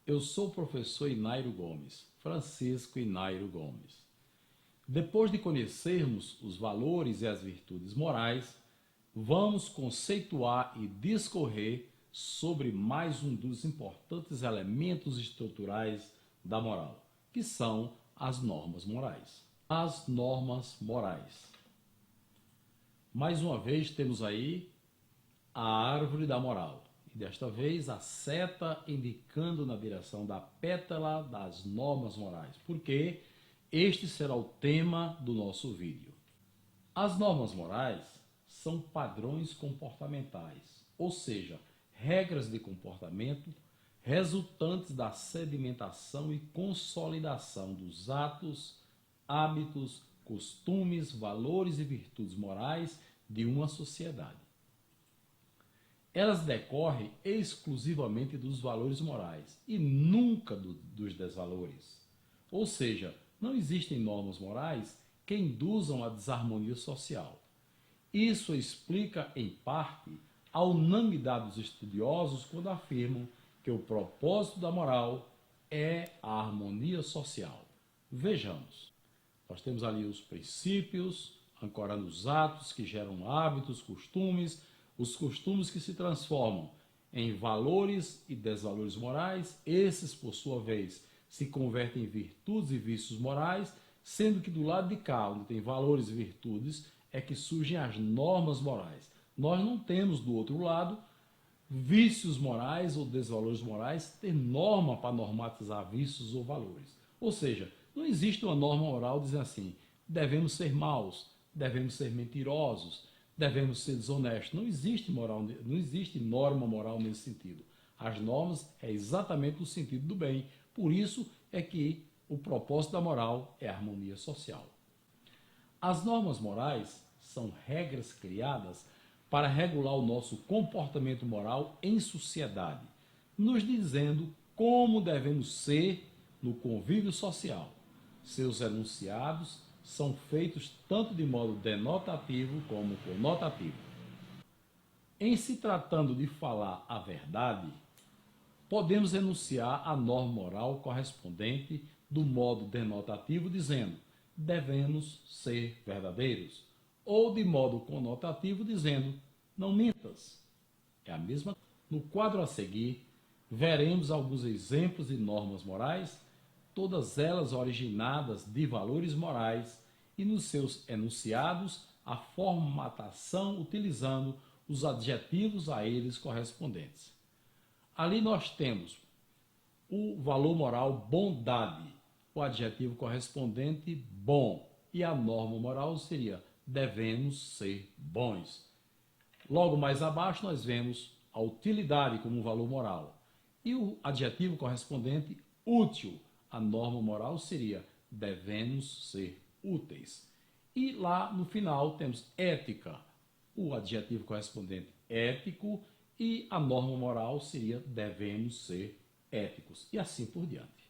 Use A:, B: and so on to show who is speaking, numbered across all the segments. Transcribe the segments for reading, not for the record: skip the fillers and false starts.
A: Eu sou o professor Inairo Gomes, Francisco Inairo Gomes. Depois de conhecermos os valores e as virtudes morais, vamos conceituar e discorrer sobre mais um dos importantes elementos estruturais da moral, que são as normas morais. As normas morais. Mais uma vez temos aí a árvore da moral. E desta vez a seta indicando na direção da pétala das normas morais, porque este será o tema do nosso vídeo. As normas morais são padrões comportamentais, ou seja, regras de comportamento resultantes da sedimentação e consolidação dos atos, hábitos, costumes, valores e virtudes morais de uma sociedade. Elas decorrem exclusivamente dos valores morais e nunca dos desvalores. Ou seja, não existem normas morais que induzam a desarmonia social. Isso explica, em parte, a unanimidade dos estudiosos quando afirmam que o propósito da moral é a harmonia social. Vejamos. Nós temos ali os princípios, ancorando os atos que geram hábitos, costumes, os costumes que se transformam em valores e desvalores morais, esses, por sua vez, se convertem em virtudes e vícios morais, sendo que do lado de cá, onde tem valores e virtudes, é que surgem as normas morais. Nós não temos do outro lado vícios morais ou desvalores morais, ter norma para normatizar vícios ou valores. Ou seja, não existe uma norma moral dizendo assim, devemos ser maus, devemos ser mentirosos, devemos ser desonestos. Não existe moral, não existe norma moral nesse sentido. As normas é exatamente no sentido do bem. Por isso é que o propósito da moral é a harmonia social. As normas morais são regras criadas para regular o nosso comportamento moral em sociedade, nos dizendo como devemos ser no convívio social. Seus enunciados são feitos tanto de modo denotativo como conotativo. Em se tratando de falar a verdade, podemos enunciar a norma moral correspondente do modo denotativo dizendo devemos ser verdadeiros, ou de modo conotativo dizendo não mintas. É a mesma. No quadro a seguir, veremos alguns exemplos de normas morais, todas elas originadas de valores morais e nos seus enunciados a formatação utilizando os adjetivos a eles correspondentes. Ali nós temos o valor moral bondade, o adjetivo correspondente bom, e a norma moral seria devemos ser bons. Logo mais abaixo nós vemos a utilidade como um valor moral e o adjetivo correspondente útil. A norma moral seria devemos ser úteis. E lá no final temos ética, o adjetivo correspondente ético, e a norma moral seria devemos ser éticos, e assim por diante.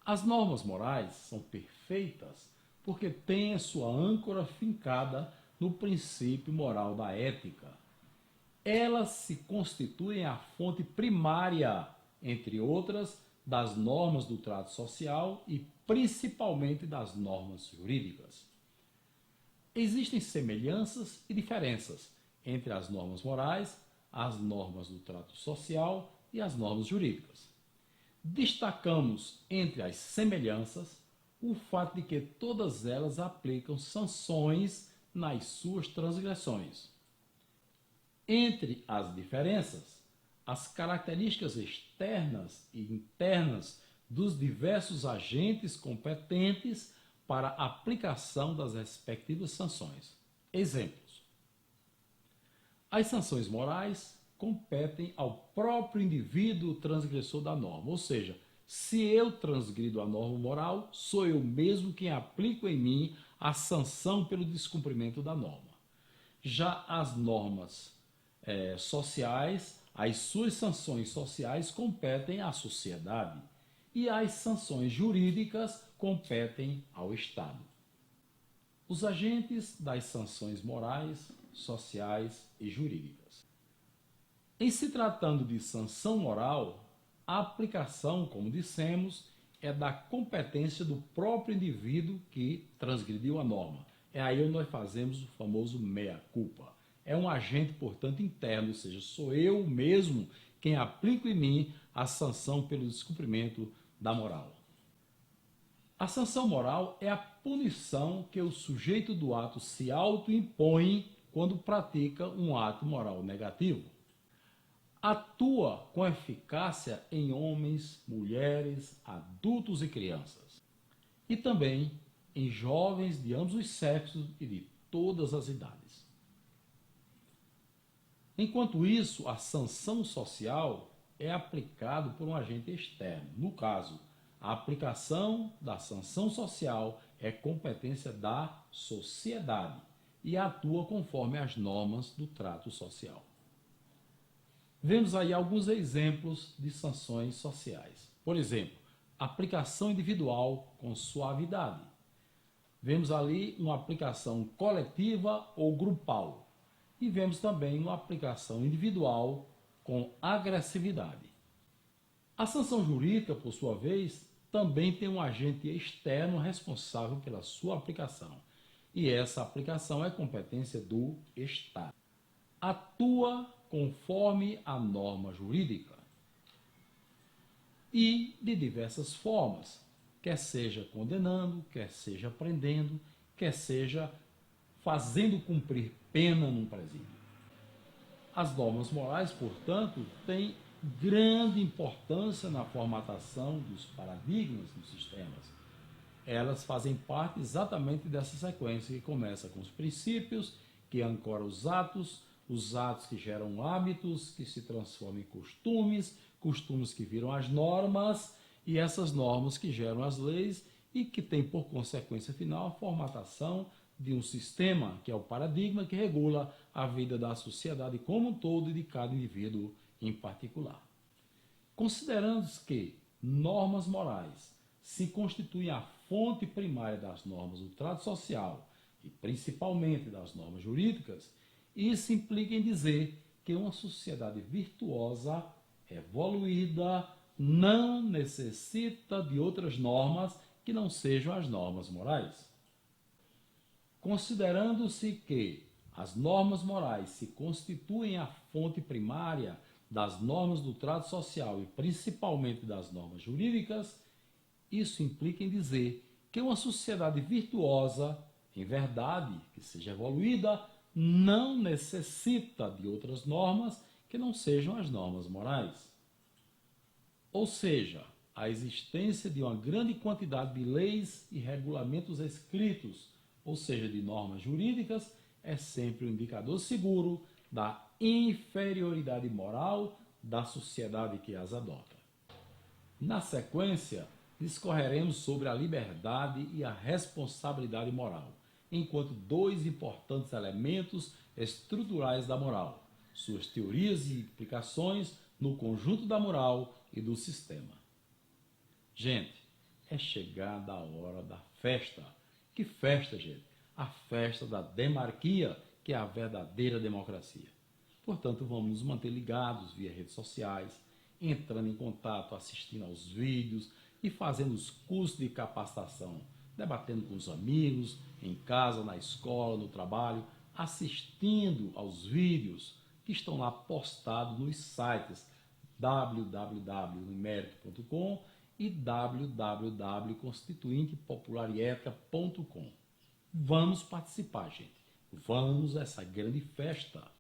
A: As normas morais são perfeitas porque têm a sua âncora fincada no princípio moral da ética. Elas se constituem a fonte primária, entre outras, das normas do trato social e principalmente das normas jurídicas. Existem semelhanças e diferenças entre as normas morais, as normas do trato social e as normas jurídicas. Destacamos entre as semelhanças o fato de que todas elas aplicam sanções nas suas transgressões. Entre as diferenças, as características externas e internas dos diversos agentes competentes para a aplicação das respectivas sanções. Exemplos. As sanções morais competem ao próprio indivíduo transgressor da norma, ou seja, se eu transgrido a norma moral, sou eu mesmo quem aplico em mim a sanção pelo descumprimento da norma. Já as normas sociais, as suas sanções sociais competem à sociedade e as sanções jurídicas competem ao Estado. Os agentes das sanções morais, sociais e jurídicas. Em se tratando de sanção moral, A aplicação, como dissemos, é da competência do próprio indivíduo que transgrediu a norma. É aí onde nós fazemos o famoso mea culpa. É um agente, portanto, interno, ou seja, sou eu mesmo quem aplico em mim a sanção pelo descumprimento da moral. A sanção moral é a punição que o sujeito do ato se autoimpõe quando pratica um ato moral negativo. Atua com eficácia em homens, mulheres, adultos e crianças. E também em jovens de ambos os sexos e de todas as idades. Enquanto isso, a sanção social é aplicada por um agente externo. No caso, a aplicação da sanção social é competência da sociedade e atua conforme as normas do trato social. Vemos aí alguns exemplos de sanções sociais. Por exemplo, aplicação individual com suavidade. Vemos ali uma aplicação coletiva ou grupal. E vemos também uma aplicação individual com agressividade. A sanção jurídica, por sua vez, também tem um agente externo responsável pela sua aplicação. E essa aplicação é competência do Estado. Atua conforme a norma jurídica e de diversas formas, quer seja condenando, quer seja prendendo, quer seja fazendo cumprir pena num presídio. As normas morais, portanto, têm grande importância na formatação dos paradigmas dos sistemas. Elas fazem parte exatamente dessa sequência que começa com os princípios, que ancoram os atos que geram hábitos, que se transformam em costumes, costumes que viram as normas, e essas normas que geram as leis e que têm por consequência final a formatação de um sistema, que é o paradigma, que regula a vida da sociedade como um todo e de cada indivíduo em particular. Considerando que normas morais se constituem a fonte primária das normas do trato social e principalmente das normas jurídicas, isso implica em dizer que uma sociedade virtuosa, evoluída, não necessita de outras normas que não sejam as normas morais. Considerando-se que as normas morais se constituem a fonte primária das normas do trato social e principalmente das normas jurídicas, isso implica em dizer que uma sociedade virtuosa, em verdade, que seja evoluída, não necessita de outras normas que não sejam as normas morais. Ou seja, a existência de uma grande quantidade de leis e regulamentos escritos, ou seja, de normas jurídicas, é sempre um indicador seguro da inferioridade moral da sociedade que as adota. Na sequência, discorreremos sobre a liberdade e a responsabilidade moral, enquanto dois importantes elementos estruturais da moral, suas teorias e implicações no conjunto da moral e do sistema. Gente, é chegada a hora da festa. Que festa, gente? A festa da demarquia, que é a verdadeira democracia. Portanto, vamos nos manter ligados via redes sociais, entrando em contato, assistindo aos vídeos e fazendo os cursos de capacitação, debatendo com os amigos, em casa, na escola, no trabalho, assistindo aos vídeos que estão lá postados nos sites www.numerico.com e www.constituintepopularetica.com. Vamos participar, gente. Vamos a essa grande festa.